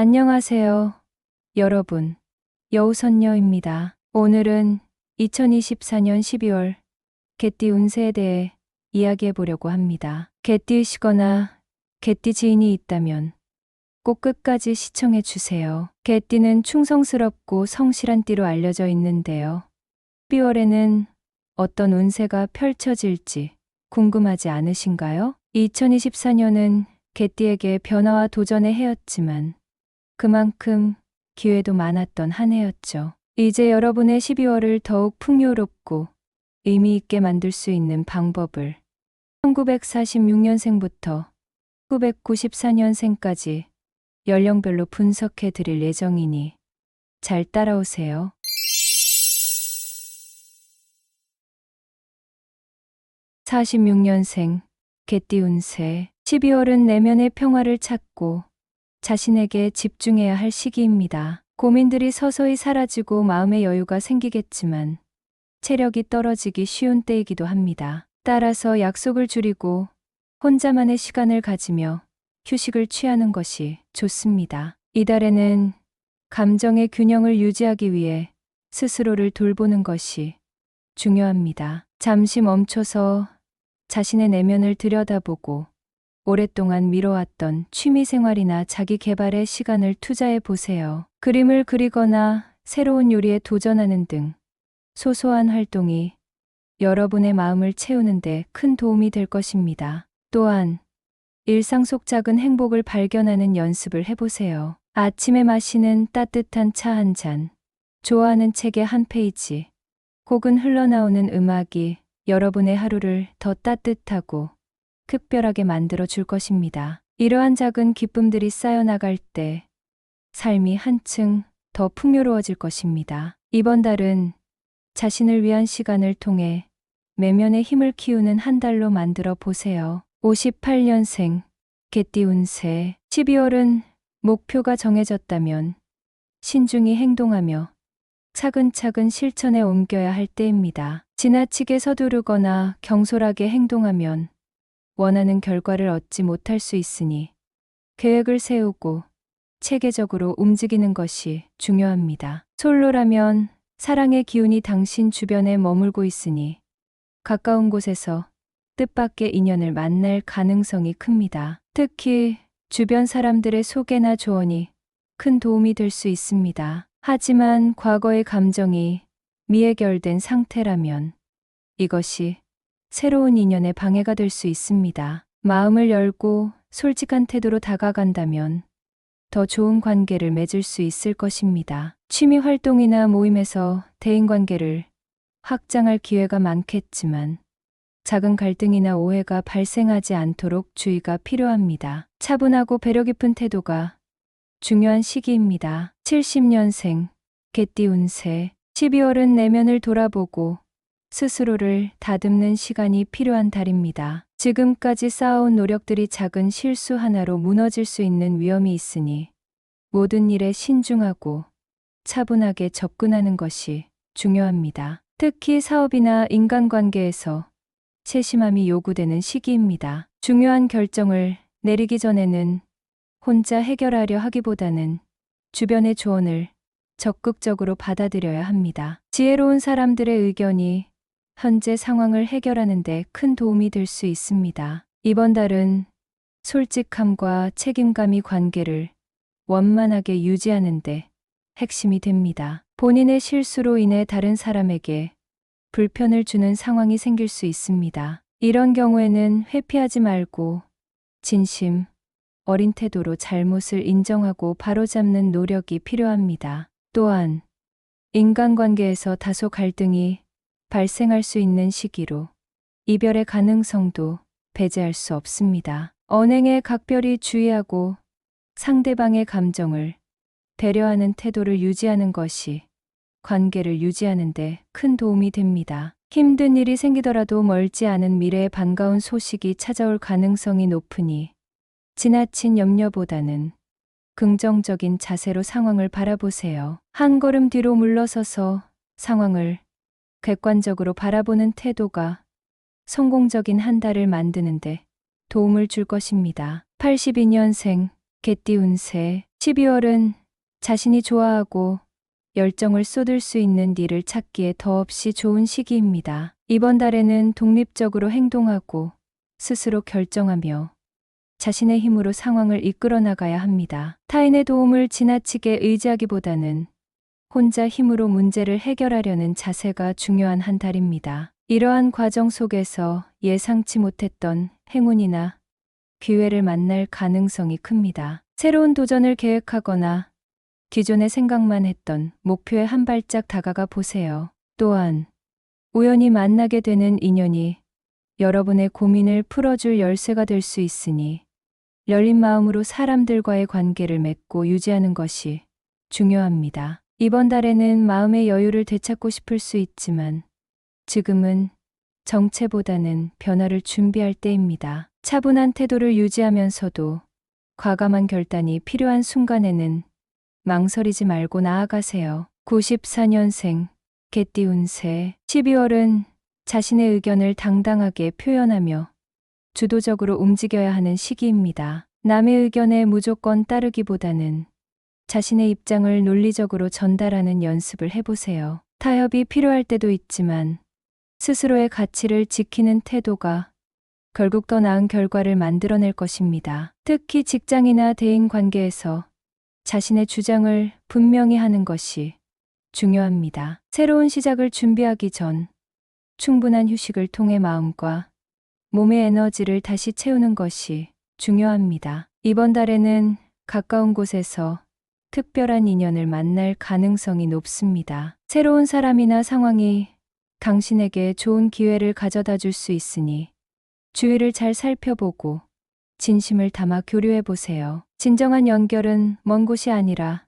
안녕하세요, 여러분. 여우선녀입니다. 오늘은 2024년 12월 개띠 운세에 대해 이야기해 보려고 합니다. 개띠이시거나 개띠 지인이 있다면 꼭 끝까지 시청해 주세요. 개띠는 충성스럽고 성실한 띠로 알려져 있는데요. 12월에는 어떤 운세가 펼쳐질지 궁금하지 않으신가요? 2024년은 개띠에게 변화와 도전의 해였지만 그만큼 기회도 많았던 한 해였죠. 이제 여러분의 12월을 더욱 풍요롭고 의미 있게 만들 수 있는 방법을 1946년생부터 1994년생까지 연령별로 분석해 드릴 예정이니 잘 따라오세요. 46년생 개띠 운세 12월은 내면의 평화를 찾고 자신에게 집중해야 할 시기입니다. 고민들이 서서히 사라지고 마음의 여유가 생기겠지만 체력이 떨어지기 쉬운 때이기도 합니다. 따라서 약속을 줄이고 혼자만의 시간을 가지며 휴식을 취하는 것이 좋습니다. 이달에는 감정의 균형을 유지하기 위해 스스로를 돌보는 것이 중요합니다. 잠시 멈춰서 자신의 내면을 들여다보고 오랫동안 미뤄왔던 취미 생활이나 자기 개발에 시간을 투자해 보세요. 그림을 그리거나 새로운 요리에 도전하는 등 소소한 활동이 여러분의 마음을 채우는데 큰 도움이 될 것입니다. 또한 일상 속 작은 행복을 발견하는 연습을 해보세요. 아침에 마시는 따뜻한 차 한 잔, 좋아하는 책의 한 페이지, 혹은 흘러나오는 음악이 여러분의 하루를 더 따뜻하고 특별하게 만들어 줄 것입니다. 이러한 작은 기쁨들이 쌓여 나갈 때 삶이 한층 더 풍요로워질 것입니다. 이번 달은 자신을 위한 시간을 통해 내면의 힘을 키우는 한 달로 만들어 보세요. 58년생 개띠 운세 12월은 목표가 정해졌다면 신중히 행동하며 차근차근 실천에 옮겨야 할 때입니다. 지나치게 서두르거나 경솔하게 행동하면 원하는 결과를 얻지 못할 수 있으니 계획을 세우고 체계적으로 움직이는 것이 중요합니다. 솔로라면 사랑의 기운이 당신 주변에 머물고 있으니 가까운 곳에서 뜻밖의 인연을 만날 가능성이 큽니다. 특히 주변 사람들의 소개나 조언이 큰 도움이 될 수 있습니다. 하지만 과거의 감정이 미해결된 상태라면 이것이 새로운 인연에 방해가 될 수 있습니다. 마음을 열고 솔직한 태도로 다가간다면 더 좋은 관계를 맺을 수 있을 것입니다. 취미 활동이나 모임에서 대인관계를 확장할 기회가 많겠지만 작은 갈등이나 오해가 발생하지 않도록 주의가 필요합니다. 차분하고 배려 깊은 태도가 중요한 시기입니다. 70년생 개띠 운세 12월은 내면을 돌아보고 스스로를 다듬는 시간이 필요한 달입니다. 지금까지 쌓아온 노력들이 작은 실수 하나로 무너질 수 있는 위험이 있으니 모든 일에 신중하고 차분하게 접근하는 것이 중요합니다. 특히 사업이나 인간관계에서 세심함이 요구되는 시기입니다. 중요한 결정을 내리기 전에는 혼자 해결하려 하기보다는 주변의 조언을 적극적으로 받아들여야 합니다. 지혜로운 사람들의 의견이 현재 상황을 해결하는 데 큰 도움이 될 수 있습니다. 이번 달은 솔직함과 책임감이 관계를 원만하게 유지하는 데 핵심이 됩니다. 본인의 실수로 인해 다른 사람에게 불편을 주는 상황이 생길 수 있습니다. 이런 경우에는 회피하지 말고 진심 어린 태도로 잘못을 인정하고 바로잡는 노력이 필요합니다. 또한 인간관계에서 다소 갈등이 발생할 수 있는 시기로 이별의 가능성도 배제할 수 없습니다. 언행에 각별히 주의하고 상대방의 감정을 배려하는 태도를 유지하는 것이 관계를 유지하는 데 큰 도움이 됩니다. 힘든 일이 생기더라도 멀지 않은 미래에 반가운 소식이 찾아올 가능성이 높으니 지나친 염려보다는 긍정적인 자세로 상황을 바라보세요. 한 걸음 뒤로 물러서서 상황을 객관적으로 바라보는 태도가 성공적인 한 달을 만드는데 도움을 줄 것입니다. 82년생 개띠 운세 12월은 자신이 좋아하고 열정을 쏟을 수 있는 일을 찾기에 더없이 좋은 시기입니다. 이번 달에는 독립적으로 행동하고 스스로 결정하며 자신의 힘으로 상황을 이끌어 나가야 합니다. 타인의 도움을 지나치게 의지하기보다는 혼자 힘으로 문제를 해결하려는 자세가 중요한 한 달입니다. 이러한 과정 속에서 예상치 못했던 행운이나 기회를 만날 가능성이 큽니다. 새로운 도전을 계획하거나 기존의 생각만 했던 목표에 한 발짝 다가가 보세요. 또한 우연히 만나게 되는 인연이 여러분의 고민을 풀어줄 열쇠가 될 수 있으니 열린 마음으로 사람들과의 관계를 맺고 유지하는 것이 중요합니다. 이번 달에는 마음의 여유를 되찾고 싶을 수 있지만 지금은 정체보다는 변화를 준비할 때입니다. 차분한 태도를 유지하면서도 과감한 결단이 필요한 순간에는 망설이지 말고 나아가세요. 94년생 개띠 운세 12월은 자신의 의견을 당당하게 표현하며 주도적으로 움직여야 하는 시기입니다. 남의 의견에 무조건 따르기보다는 자신의 입장을 논리적으로 전달하는 연습을 해보세요. 타협이 필요할 때도 있지만 스스로의 가치를 지키는 태도가 결국 더 나은 결과를 만들어낼 것입니다. 특히 직장이나 대인 관계에서 자신의 주장을 분명히 하는 것이 중요합니다. 새로운 시작을 준비하기 전 충분한 휴식을 통해 마음과 몸의 에너지를 다시 채우는 것이 중요합니다. 이번 달에는 가까운 곳에서 특별한 인연을 만날 가능성이 높습니다. 새로운 사람이나 상황이 당신에게 좋은 기회를 가져다 줄 수 있으니 주위를 잘 살펴보고 진심을 담아 교류해 보세요. 진정한 연결은 먼 곳이 아니라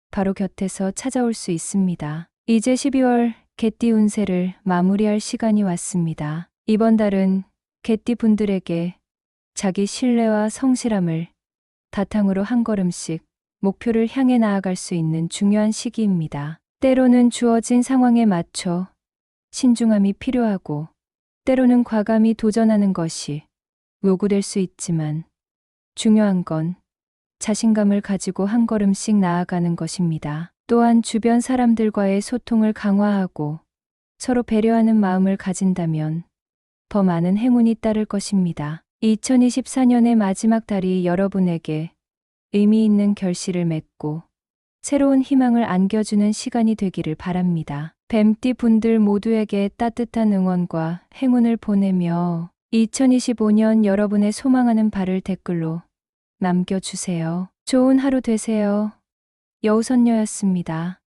바로 곁에서 찾아올 수 있습니다. 이제 12월 개띠 운세를 마무리할 시간이 왔습니다. 이번 달은 개띠 분들에게 자기 신뢰와 성실함을 바탕으로 한 걸음씩 목표를 향해 나아갈 수 있는 중요한 시기입니다. 때로는 주어진 상황에 맞춰 신중함이 필요하고 때로는 과감히 도전하는 것이 요구될 수 있지만 중요한 건 자신감을 가지고 한 걸음씩 나아가는 것입니다. 또한 주변 사람들과의 소통을 강화하고 서로 배려하는 마음을 가진다면 더 많은 행운이 따를 것입니다. 2024년의 마지막 달이 여러분에게 의미 있는 결실을 맺고 새로운 희망을 안겨주는 시간이 되기를 바랍니다. 뱀띠 분들 모두에게 따뜻한 응원과 행운을 보내며 2025년 여러분의 소망하는 바를 댓글로 남겨주세요. 좋은 하루 되세요. 여우선녀였습니다.